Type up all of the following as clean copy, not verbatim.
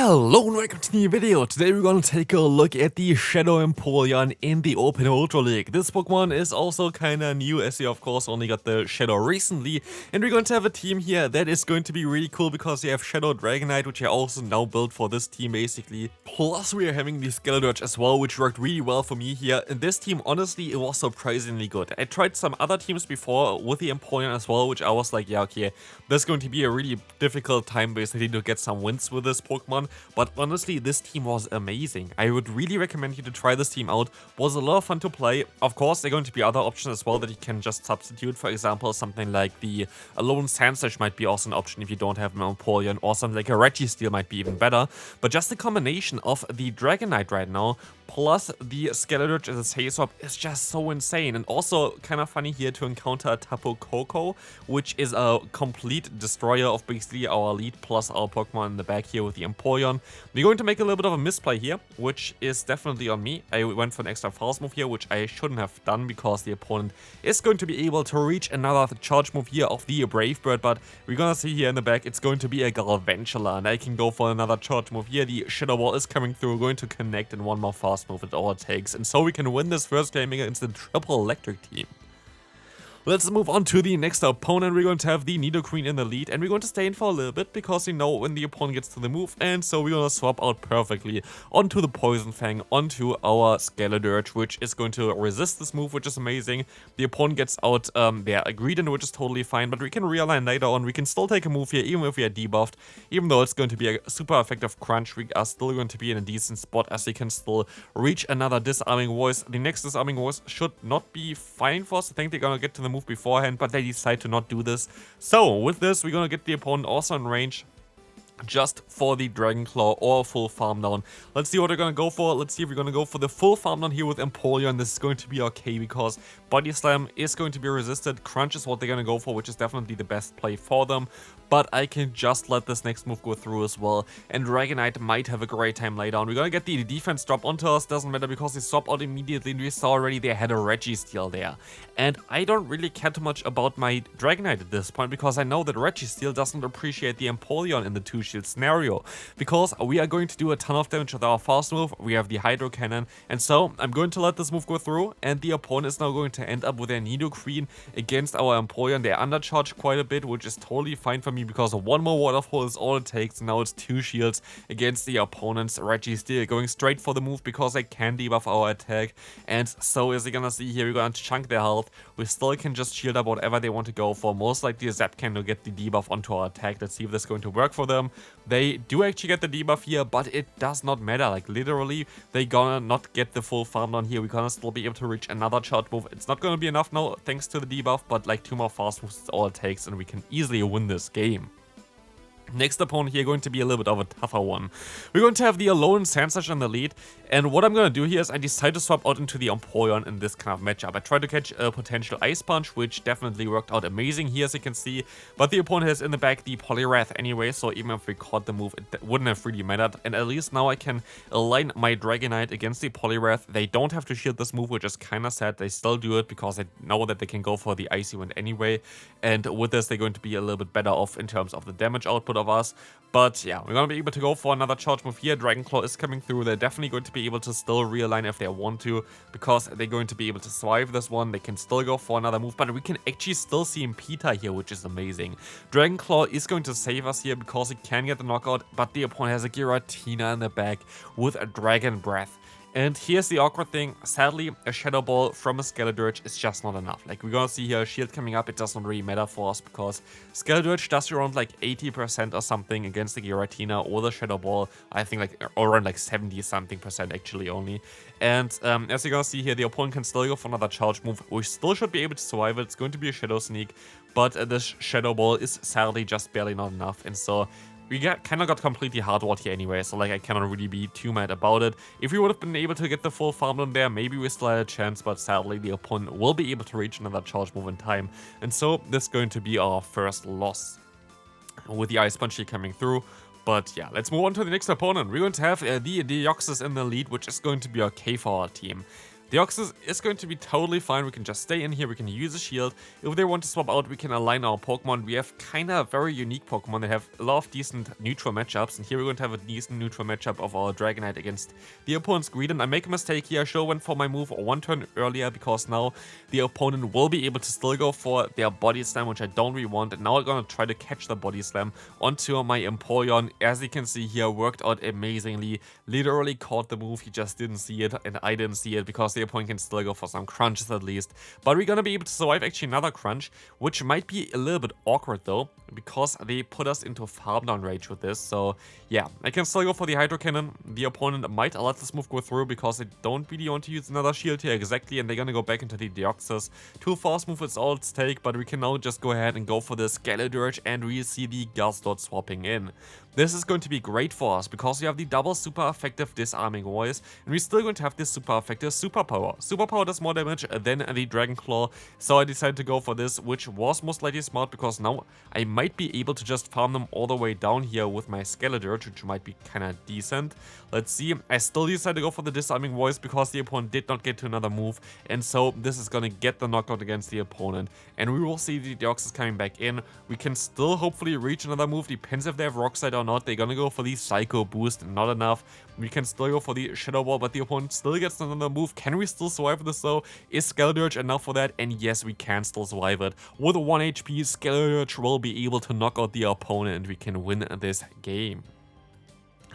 Hello and welcome to the new video. Today we're going to take a look at the Shadow Empoleon in the Open Ultra League. This Pokemon is also kinda new, as you of course only got the Shadow recently, and we're going to have a team here that is going to be really cool because you have Shadow Dragonite, which I also now built for this team basically. Plus we are having the Skeletorch as well, which worked really well for me here. And this team, honestly, it was surprisingly good. I tried some other teams before with the Empoleon as well, which I was like, yeah, okay, this is going to be a really difficult time basically to get some wins with this Pokemon. But honestly, this team was amazing. I would really recommend you to try this team out. Was a lot of fun to play. Of course, there are going to be other options as well that you can just substitute. For example, something like the Alolan Sandslash might be also an option if you don't have an Empoleon, or something like a Registeel might be even better. But just the combination of the Dragonite right now plus the Skeletorch as a Say Swap is just so insane. And also kind of funny here to encounter a Tapu Koko, which is a complete destroyer of basically our lead plus our Pokemon in the back here with the Empoleon. We're going to make a little bit of a misplay here, which is definitely on me. I went for an extra fast move here, which I shouldn't have done because the opponent is going to be able to reach another charge move here of the Brave Bird. But we're gonna see here in the back, it's going to be a Galvantula, and I can go for another charge move here. The Shadow Ball is coming through, we're going to connect in one more fast move at all it takes, and so we can win this first game against the Triple Electric team. Let's move on to the next opponent. We're going to have the Nidoqueen in the lead, and we're going to stay in for a little bit because you know when the opponent gets to the move, and so we're going to swap out perfectly onto the Poison Fang, onto our Skeletorch, which is going to resist this move, which is amazing. The opponent gets out their Greedent, which is totally fine, but we can realign later on. We can still take a move here, even if we are debuffed. Even though it's going to be a super effective crunch, we are still going to be in a decent spot as we can still reach another Disarming Voice. The next Disarming Voice should not be fine for us. I think they're going to get to the move beforehand, but they decide to not do this. So with this, we're gonna get the opponent also in range just for the Dragon Claw or full farm down. Let's see what they're gonna go for. Let's see if we're gonna go for the full farm down here with Empoleon. This is going to be okay because Body Slam is going to be resisted. Crunch is what they're gonna go for, which is definitely the best play for them. But I can just let this next move go through as well. And Dragonite might have a great time later on. We're gonna get the defense drop onto us. Doesn't matter because they swap out immediately. And we saw already they had a Registeel there. And I don't really care too much about my Dragonite at this point because I know that Registeel doesn't appreciate the Empoleon in the two-shield scenario. Because we are going to do a ton of damage with our fast move. We have the Hydro Cannon. And so I'm going to let this move go through. And the opponent is now going to end up with their Nidoqueen against our Empoleon. They're undercharged quite a bit, which is totally fine for me because one more Waterfall is all it takes. Now it's two shields against the opponent's Registeel, going straight for the move because they can debuff our attack. And so as you're gonna see here, we're gonna chunk their health. We still can just shield up whatever they want to go for. Most likely a Zap Cannon to get the debuff onto our attack. Let's see if this is going to work for them. They do actually get the debuff here, but it does not matter. Like literally, they gonna not get the full farm down here. We're gonna still be able to reach another charge move. It's not gonna be enough now thanks to the debuff, but like two more fast moves is all it takes, and we can easily win this game. Next opponent here going to be a little bit of a tougher one. We're going to have the Alolan Sandslash in the lead, and what I'm going to do here is I decide to swap out into the Empoleon in this kind of matchup. I tried to catch a potential Ice Punch, which definitely worked out amazing here as you can see, but the opponent has in the back the Poliwrath anyway, so even if we caught the move, it wouldn't have really mattered. And at least now I can align my Dragonite against the Poliwrath. They don't have to shield this move, which is kind of sad. They still do it because they know that they can go for the Icy Wind anyway, and with this they're going to be a little bit better off in terms of the damage output of us. But yeah, we're gonna be able to go for another charge move here. Dragon Claw is coming through. They're definitely going to be able to still realign if they want to, because they're going to be able to survive this one. They can still go for another move, but we can actually still see Impita here, which is amazing. Dragon Claw is going to save us here because it can get the knockout, but the opponent has a Giratina in the back with a Dragon Breath. And here's the awkward thing, sadly, a Shadow Ball from a Skeletorch is just not enough. Like, we're gonna see here a shield coming up, it does not really matter for us because Skeletorch does around like 80% or something against the Giratina or the Shadow Ball. I think like around like 70-something% actually only. And as you're gonna see here, the opponent can still go for another charge move. We still should be able to survive it. It's going to be a Shadow Sneak, but this Shadow Ball is sadly just barely not enough. And so we kind of got completely hardwalled here anyway, so like I cannot really be too mad about it. If we would have been able to get the full farm down there, maybe we still had a chance, but sadly the opponent will be able to reach another charge move in time. And so this is going to be our first loss with the Ice Punch here coming through. But yeah, let's move on to the next opponent. We're going to have the Deoxys in the lead, which is going to be okay for our team. Deoxys is going to be totally fine. We can just stay in here, we can use a shield. If they want to swap out, we can align our Pokemon. We have kind of very unique Pokemon that have a lot of decent neutral matchups, and here we're going to have a decent neutral matchup of our Dragonite against the opponent's Greedent. I make a mistake here. I should have went for my move one turn earlier, because now the opponent will be able to still go for their Body Slam, which I don't really want, and now I'm going to try to catch the Body Slam onto my Empoleon. As you can see here, worked out amazingly. Literally caught the move, he just didn't see it, and I didn't see it, because the opponent can still go for some crunches at least. But we're gonna be able to survive actually another crunch, which might be a little bit awkward though, because they put us into farm down range with this. So yeah, I can still go for the Hydro Cannon. The opponent might let this move go through, because they don't really want to use another shield here exactly, and they're gonna go back into the Deoxys. Too fast move is all at stake, but we can now just go ahead and go for the Skeledirge, and we see the Gastrodon swapping in. This is going to be great for us, because we have the double super effective disarming voice, and we're still going to have this super effective superpower. Superpower does more damage than the Dragon Claw, so I decided to go for this, which was most likely smart, because now I might be able to just farm them all the way down here with my Skeledirge, which might be kind of decent. Let's see, I still decided to go for the disarming voice, because the opponent did not get to another move, and so this is going to get the knockout against the opponent, and we will see the Deoxys coming back in. We can still hopefully reach another move, depends if they have Rock Slide or not. They're gonna go for the Psycho Boost, not enough. We can still go for the Shadow Ball, but the opponent still gets another move. Can we still survive this though? Is Skeledirge enough for that? And yes, we can still survive it. With 1 HP, Skeledirge will be able to knock out the opponent, and we can win this game.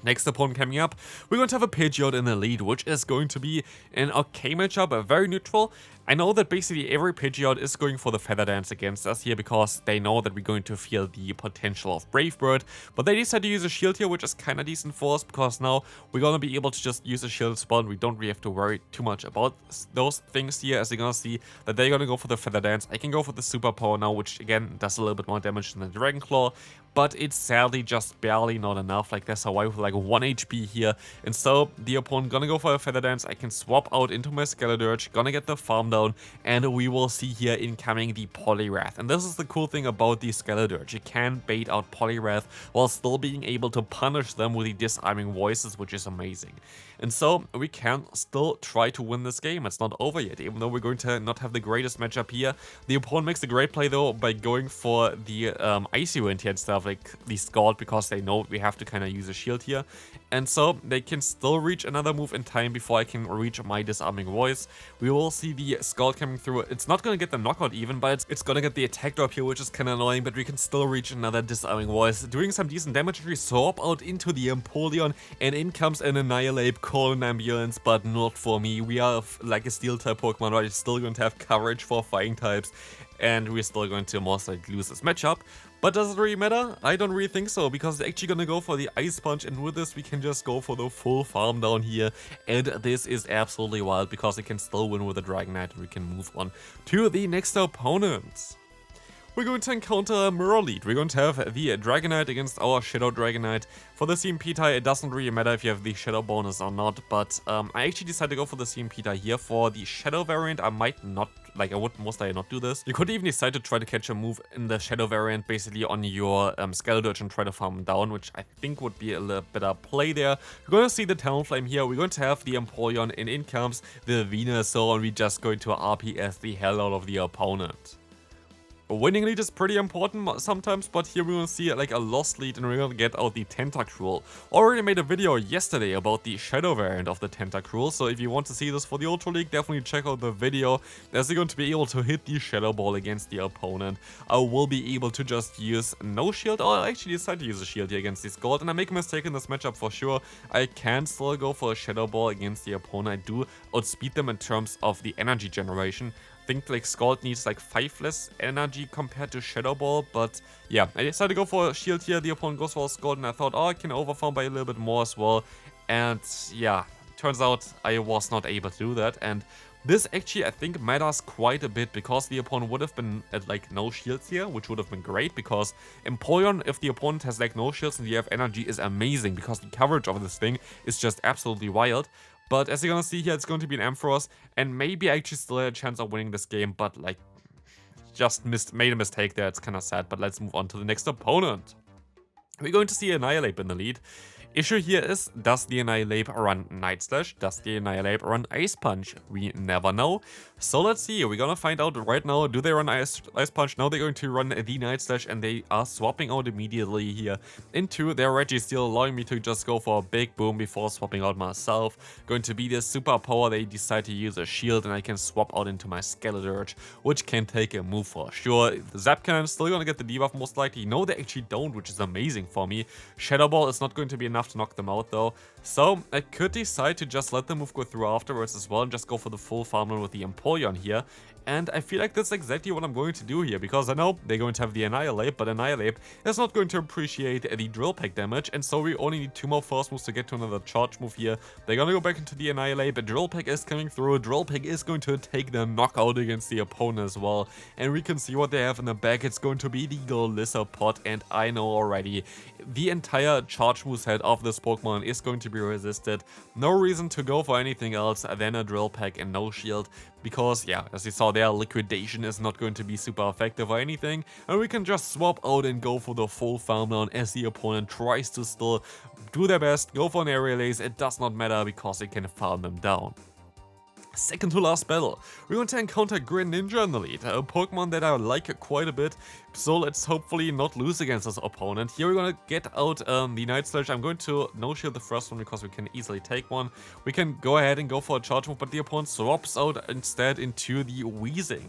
Next opponent coming up, we're going to have a Pidgeot in the lead, which is going to be an okay matchup, a very neutral. I know that basically every Pidgeot is going for the Feather Dance against us here, because they know that we're going to feel the potential of Brave Bird, but they decided to use a shield here, which is kind of decent for us, because now we're going to be able to just use a shield spell, and we don't really have to worry too much about those things here, as you're going to see that they're going to go for the Feather Dance. I can go for the Superpower now, which again does a little bit more damage than the Dragon Claw, but it's sadly just barely not enough. Like, they survive with like 1 HP here, and so the opponent gonna go for a Feather Dance. I can swap out into my Skeledirge, gonna get the farm down, and we will see here incoming the Poliwrath. And this is the cool thing about the Skeledirge. You can bait out Poliwrath while still being able to punish them with the disarming voices, which is amazing. And so we can still try to win this game. It's not over yet, even though we're going to not have the greatest matchup here. The opponent makes a great play though by going for the Icy Wind here and stuff, like the Scald, because they know we have to kind of use a shield here. And so they can still reach another move in time before I can reach my disarming voice. We will see the Scald coming through. It's not going to get the knockout even, but it's going to get the attack drop here, which is kind of annoying, but we can still reach another disarming voice. Doing some decent damage, we swap out into the Empoleon, and in comes an Annihilate, call an ambulance, but not for me. We are like a steel type Pokemon, right? It's still going to have coverage for fighting types, and we're still going to most likely lose this matchup. But does it really matter? I don't really think so, because it's actually gonna go for the Ice Punch, and with this we can just go for the full farm down here, and this is absolutely wild, because it can still win with the Dragonite, and we can move on to the next opponent. We're going to encounter Mirror Lead. We're going to have the Dragonite against our Shadow Dragonite. For the CMP tie, it doesn't really matter if you have the Shadow bonus or not, but I actually decided to go for the CMP tie here. For the Shadow variant, I might not, like, I would most likely not do this. You could even decide to try to catch a move in the Shadow variant, basically on your Skeledirge, and try to farm him down, which I think would be a little better play there. We're going to see the Talonflame here. We're going to have the Empoleon, and in comes the Venusaur, and we're just going to RPS the hell out of the opponent. Winning lead is pretty important sometimes, but here we will see like a lost lead, and we're gonna get out the Tentacruel. Already made a video yesterday about the Shadow variant of the Tentacruel, so if you want to see this for the Ultra League, definitely check out the video, as you're going to be able to hit the Shadow Ball against the opponent. I will be able to just use no shield, or I actually decide to use a shield here against the Scald, and I make a mistake in this matchup for sure. I can still go for a Shadow Ball against the opponent. I do outspeed them in terms of the energy generation. I think like Scald needs like 5 less energy compared to Shadow Ball, but yeah, I decided to go for a shield here. The opponent goes for a Scald, and I thought, oh, I can overfarm by a little bit more as well. And yeah, turns out I was not able to do that, and this actually I think matters quite a bit, because the opponent would have been at like no shields here, which would have been great, because Empoleon, if the opponent has like no shields and you have energy, is amazing, because the coverage of this thing is just absolutely wild. But as you're gonna see here, it's going to be an Ampharos, and maybe I actually still had a chance of winning this game, but like, just made a mistake there. It's kind of sad, but let's move on to the next opponent. We're going to see Annihilate in the lead. Issue here is, does the Annihilate run Night Slash? Does the Annihilate run Ice Punch? We never know. So let's see, we're gonna find out right now. Do they run Ice Punch? Now they're going to run the Night Slash, and they are swapping out immediately here into their Registeel, allowing me to just go for a big boom before swapping out myself. Going to be the superpower, they decide to use a shield, and I can swap out into my Skeledirge, which can take a move for sure. The Zap Cannon is still gonna get the debuff most likely. No, they actually don't, which is amazing for me. Shadow Ball is not going to be enough to knock them out though, so I could decide to just let the move go through afterwards as well and just go for the full farmland with the Empoleon here. And I feel like that's exactly what I'm going to do here, because I know they're going to have the Annihilate, but Annihilate is not going to appreciate the Drill Peck damage, and so we only need 2 more force moves to get to another charge move here. They're gonna go back into the Annihilate, but Drill Peck is coming through. Drill Peck is going to take the knockout against the opponent as well, and we can see what they have in the back. It's going to be the Glissa Pot, and I know already the entire charge moveset of this Pokemon is going to be resisted. No reason to go for anything else than a Drill Peck and no shield, because yeah, as you saw there, Liquidation is not going to be super effective or anything, and we can just swap out and go for the full farm down as the opponent tries to still do their best, go for an Aerial Ace. It does not matter because they can farm them down. Second to last battle, we're going to encounter Greninja in the lead, a Pokemon that I like quite a bit, so let's hopefully not lose against this opponent. Here we're going to get out the Night Slash. I'm going to no-shield the first one because we can easily take one. We can go ahead and go for a charge move, but the opponent swaps out instead into the Weezing.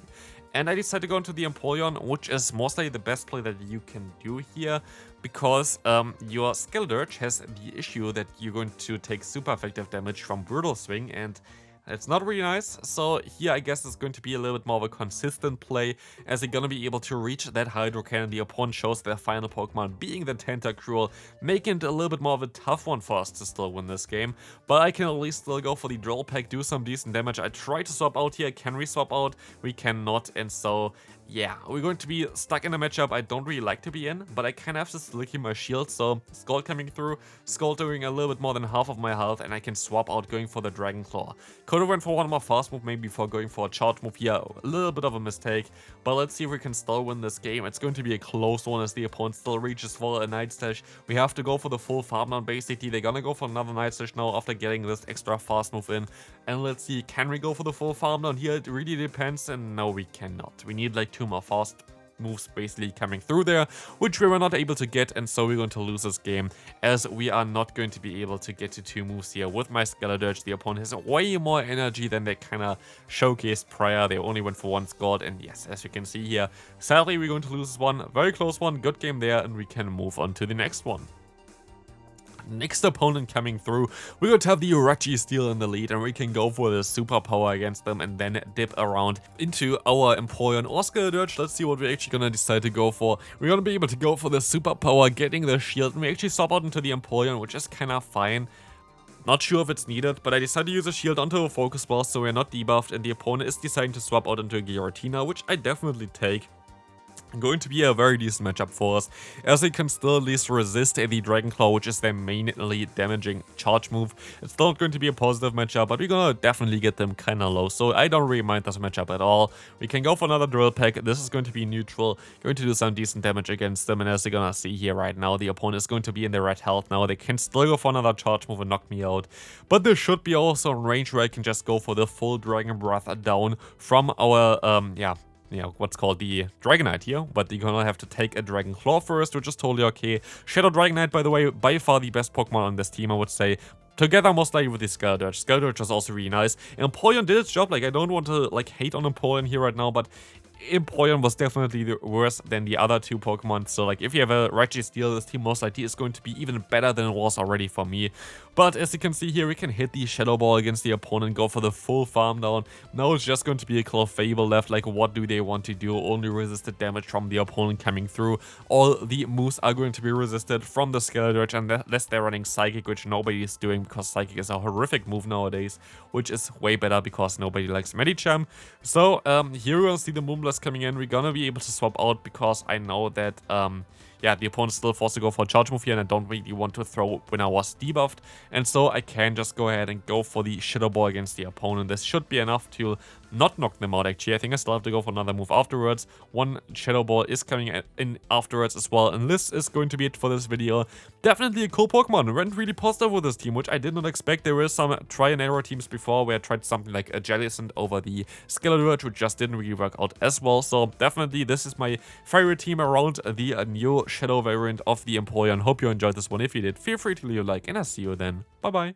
And I decided to go into the Empoleon, which is mostly the best play that you can do here, because your Skeledirge has the issue that you're going to take super effective damage from Brutal Swing, and it's not really nice. So here I guess it's going to be a little bit more of a consistent play, as you're gonna be able to reach that Hydro Cannon. The opponent shows their final Pokemon being the Tentacruel, making it a little bit more of a tough one for us to still win this game. But I can at least still go for the Drill Peck, do some decent damage. I try to swap out here. Can we swap out? We cannot, and so yeah, we're going to be stuck in a matchup I don't really like to be in, but I kind of have to still keep my shield. So Scald coming through, Scald doing a little bit more than half of my health, and I can swap out going for the Dragon Claw. Could have went for one more fast move maybe before going for a charge move here. A little bit of a mistake, but let's see if we can still win this game. It's going to be a close one as the opponent still reaches for a Night Slash. We have to go for the full farm down basically. They're gonna go for another Night Slash now after getting this extra fast move in. And let's see, can we go for the full farm down here? It really depends, and no, we cannot. We need like 2 more fast moves basically coming through there, which we were not able to get, and so we're going to lose this game, as we are not going to be able to get to 2 moves here with my Skeledirge. The opponent has way more energy than they kind of showcased prior. They only went for 1 Scald, and yes, as you can see here, sadly we're going to lose this one. Very close one, good game there, and we can move on to the next one. Next opponent coming through, we're going to have the Registeel in the lead, and we can go for the superpower against them and then dip around into our Empoleon or Skeledirge. Let's see what we're actually going to decide to go for. We're going to be able to go for the superpower, getting the shield, and we actually swap out into the Empoleon, which is kind of fine. Not sure if it's needed, but I decided to use a shield onto a focus ball so we're not debuffed, and the opponent is deciding to swap out into a Giratina, which I definitely take. Going to be a very decent matchup for us, as they can still at least resist the Dragon Claw, which is their mainly damaging charge move. It's still not going to be a positive matchup, but we're gonna definitely get them kinda low, so I don't really mind this matchup at all. We can go for another Drill Peck. This is going to be neutral, going to do some decent damage against them, and as you're gonna see here right now, the opponent is going to be in the red health now. They can still go for another charge move and knock me out, but there should be also a range where I can just go for the full Dragon Breath down from our, what's called the Dragonite here, but you're gonna have to take a Dragon Claw first, which is totally okay. Shadow Dragonite, by the way, by far the best Pokemon on this team, I would say. Together most likely with the Skeledirge. Skeledirge is also really nice. Empoleon did its job. Like, I don't want to like hate on Empoleon here right now, but Empoleon was definitely worse than the other 2 Pokemon. So like, if you have a Registeel, this team most likely is going to be even better than it was already for me. But as you can see here, we can hit the Shadow Ball against the opponent, go for the full farm down. Now it's just going to be a Clefable left. Like, what do they want to do? Only resisted damage from the opponent coming through. All the moves are going to be resisted from the Skeledirge, unless they're running Psychic, which nobody is doing, because Psychic is a horrific move nowadays, which is way better because nobody likes Medicham. So here we're gonna see the Moonblast coming in. We're gonna be able to swap out because I know that yeah, the opponent's still forced to go for a charge move here, and I don't really want to throw when I was debuffed, and so I can just go ahead and go for the Shadow Ball against the opponent. This should be enough to not knock them out actually. I think I still have to go for another move afterwards. One Shadow Ball is coming in afterwards as well. And this is going to be it for this video. Definitely a cool Pokemon. Went really positive with this team, which I did not expect. There were some try and error teams before where I tried something like a Jellicent over the Skeletor, which just didn't really work out as well. So definitely this is my favorite team around the new Shadow variant of the Empoleon. Hope you enjoyed this one. If you did, feel free to leave a like and I'll see you then. Bye bye.